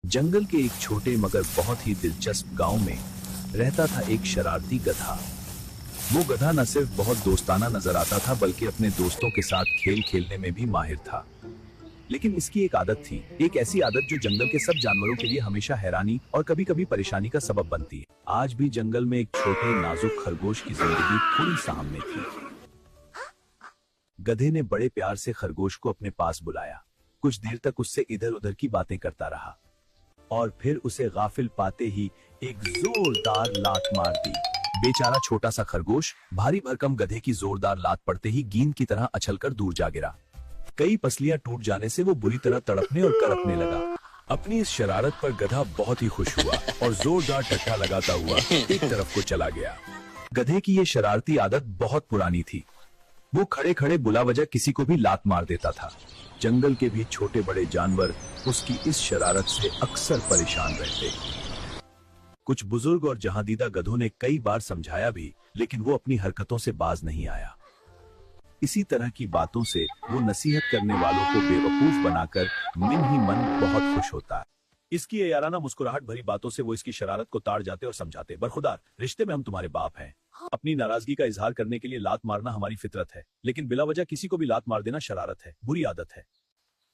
जंगल के एक छोटे मगर बहुत ही दिलचस्प गांव में रहता था एक शरारती गधा। वो गधा न सिर्फ बहुत दोस्ताना नजर आता था बल्कि अपने दोस्तों के साथ खेल खेलने में भी माहिर था। लेकिन इसकी एक आदत थी, एक ऐसी आदत जो जंगल के सब जानवरों के लिए हमेशा हैरानी और कभी कभी परेशानी का सबब बनती है। आज भी जंगल में एक छोटे नाजुक खरगोश की जिंदगी थोड़ी सामने थी। गधे ने बड़े प्यार से खरगोश को अपने पास बुलाया, कुछ देर तक उससे इधर उधर की बातें करता रहा और फिर उसे गाफिल पाते ही एक जोरदार लात मार दी। बेचारा छोटा सा खरगोश भारी भरकम गधे की जोरदार लात पड़ते ही गेंद की तरह उछलकर दूर जा गिरा। कई पसलियां टूट जाने से वो बुरी तरह तड़पने और कड़पने लगा। अपनी इस शरारत पर गधा बहुत ही खुश हुआ और जोरदार टट्टा लगाता हुआ एक तरफ को चला गया। गधे की ये शरारती आदत बहुत पुरानी थी। वो खड़े खड़े बुला वजह किसी को भी लात मार देता था। जंगल के भी छोटे बड़े जानवर उसकी इस शरारत से अक्सर परेशान रहते। कुछ बुजुर्ग और जहांदीदा गधों ने कई बार समझाया भी, लेकिन वो अपनी हरकतों से बाज नहीं आया। इसी तरह की बातों से वो नसीहत करने वालों को बेवकूफ बनाकर मन ही मन बहुत खुश होता है। इसकी ये याराना मुस्कुराहट भरी बातों से वो इसकी शरारत को ताड़ जाते और समझाते, बरखुदार, रिश्ते में हम तुम्हारे बाप हैं। अपनी नाराजगी का इजहार करने के लिए लात मारना हमारी फितरत है, लेकिन बिला वजह किसी को भी लात मार देना शरारत है, बुरी आदत है।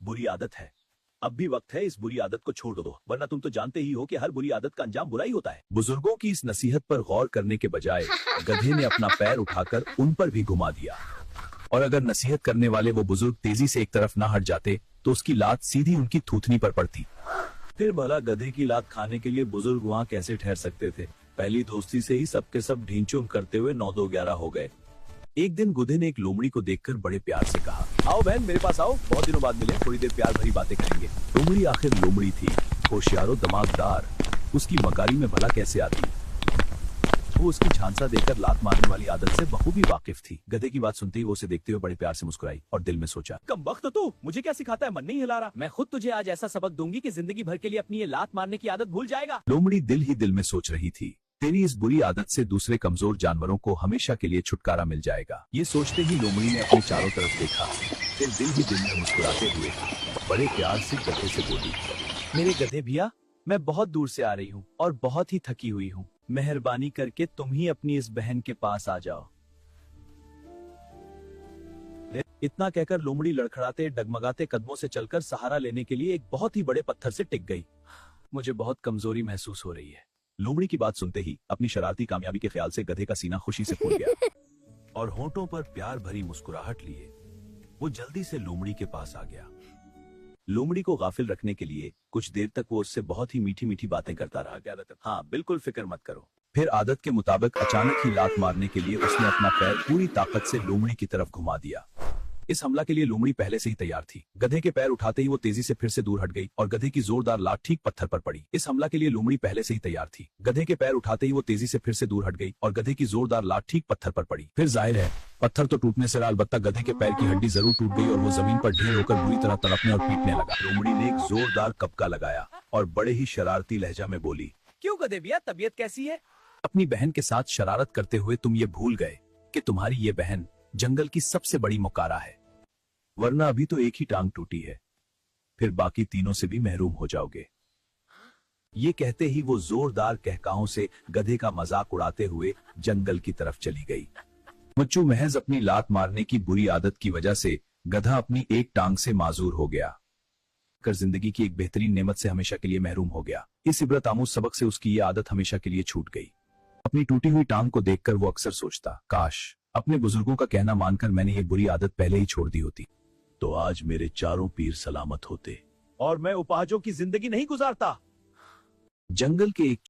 बुरी आदत है। अब भी वक्त है इस बुरी आदत को छोड़ दो, वरना तुम तो जानते ही हो कि हर बुरी आदत का अंजाम बुरा ही होता है। बुजुर्गों की इस नसीहत पर गौर करने के बजाय गधे ने अपना पैर उठाकर उन पर भी घुमा दिया, और अगर नसीहत करने वाले वो बुजुर्ग तेजी से एक तरफ ना हट जाते तो उसकी लात सीधी उनकी थूथनी पर पड़ती। फिर भला गधे की लात खाने के लिए बुजुर्ग वहाँ कैसे ठहर सकते थे। पहली दोस्ती से ही सबके सब ढींचूम करते हुए 9-2-11 हो गए। एक दिन गधे ने एक लोमड़ी को देखकर बड़े प्यार से कहा, आओ बहन, मेरे पास आओ, बहुत दिनों बाद मिले, थोड़ी देर प्यार भरी बातें करेंगे। लोमड़ी आखिर लोमड़ी थी, होशियारो दिमागदार, उसकी मकारी में भला कैसे आती। वो उसकी झांसा देकर लात मारने वाली आदत से बखूबी वाकिफ थी। गधे की बात सुनते ही वो उसे देखते हुए बड़े प्यार से मुस्कुराई और दिल में सोचा, कमबख्त तू, मुझे क्या सिखाता है, मन नहीं हिला रहा। मैं खुद तुझे आज ऐसा सबक दूंगी कि जिंदगी भर के लिए अपनी ये लात मारने की आदत भूल जाएगा। लोमड़ी दिल ही दिल में सोच रही थी, तेरी इस बुरी आदत से दूसरे कमजोर जानवरों को हमेशा के लिए छुटकारा मिल जाएगा। ये सोचते ही लोमड़ी ने अपने चारों तरफ देखा, फिर दिल ही दिल में मुस्कुराते हुए बड़े प्यार से गधे से बोली, मेरे गधे भैया, मैं बहुत दूर से आ रही हूँ और बहुत ही थकी हुई हूँ। मेहरबानी करके तुम ही अपनी इस बहन के पास आ जाओ। इतना कहकर लोमड़ी लड़खड़ाते डगमगाते कदमों से चलकर सहारा लेने के लिए एक बहुत ही बड़े पत्थर से टिक गई। मुझे बहुत कमजोरी महसूस हो रही है। लोमड़ी की बात सुनते ही अपनी शरारती कामयाबी के ख्याल से गधे का सीना खुशी से फूल गया और होंठों पर प्यार भरी मुस्कुराहट लिए वो जल्दी से लोमड़ी के पास आ गया। लोमड़ी को गाफिल रखने के लिए कुछ देर तक वो उससे बहुत ही मीठी मीठी बातें करता रहा। हाँ बिल्कुल, फिक्र मत करो। फिर आदत के मुताबिक अचानक ही लात मारने के लिए उसने अपना पैर पूरी ताकत से लोमड़ी की तरफ घुमा दिया। इस हमला के लिए लोमड़ी पहले से ही तैयार थी। गधे के पैर उठाते ही वो तेजी से फिर से दूर हट गई और गधे की जोरदार लात ठीक पत्थर पर पड़ी। इस हमला के लिए लोमड़ी पहले से ही तैयार थी। गधे के पैर उठाते ही वो तेजी से फिर से दूर हट गई और गधे की जोरदार लात ठीक पत्थर पर पड़ी। फिर जाहिर है पत्थर तो टूटने से रहा, अलबत्ता गधे के पैर की हड्डी जरूर टूट गई और वो जमीन पर ढेर होकर बुरी तरह तड़पने और पीटने लगा। लोमड़ी ने एक जोरदार कपका लगाया और बड़े ही शरारती लहजा में बोली, क्यों गधे भैया, तबीयत कैसी है? अपनी बहन के साथ शरारत करते हुए तुम ये भूल गए कि तुम्हारी ये बहन जंगल की सबसे बड़ी मुकारा है, वरना अभी तो एक ही टांग टूटी है, फिर बाकी तीनों से भी महरूम हो जाओगे। ये कहते ही वो जोरदार कहकाओं से गधे का मजाक उड़ाते हुए जंगल की तरफ चली गई। मच्चू महज अपनी लात मारने की बुरी आदत की वजह से गधा अपनी एक टांग से माजूर हो गया कर जिंदगी की एक बेहतरीन नेमत से हमेशा के लिए महरूम हो गया। इस इबरत आमूज सबक से उसकी ये आदत हमेशा के लिए छूट गई। अपनी टूटी हुई टांग को देखकर वो अक्सर सोचता, काश अपने बुजुर्गों का कहना मानकर मैंने ये बुरी आदत पहले ही छोड़ दी होती, तो आज मेरे चारों पीर सलामत होते और मैं उपाहजों की जिंदगी नहीं गुजारता। जंगल के एक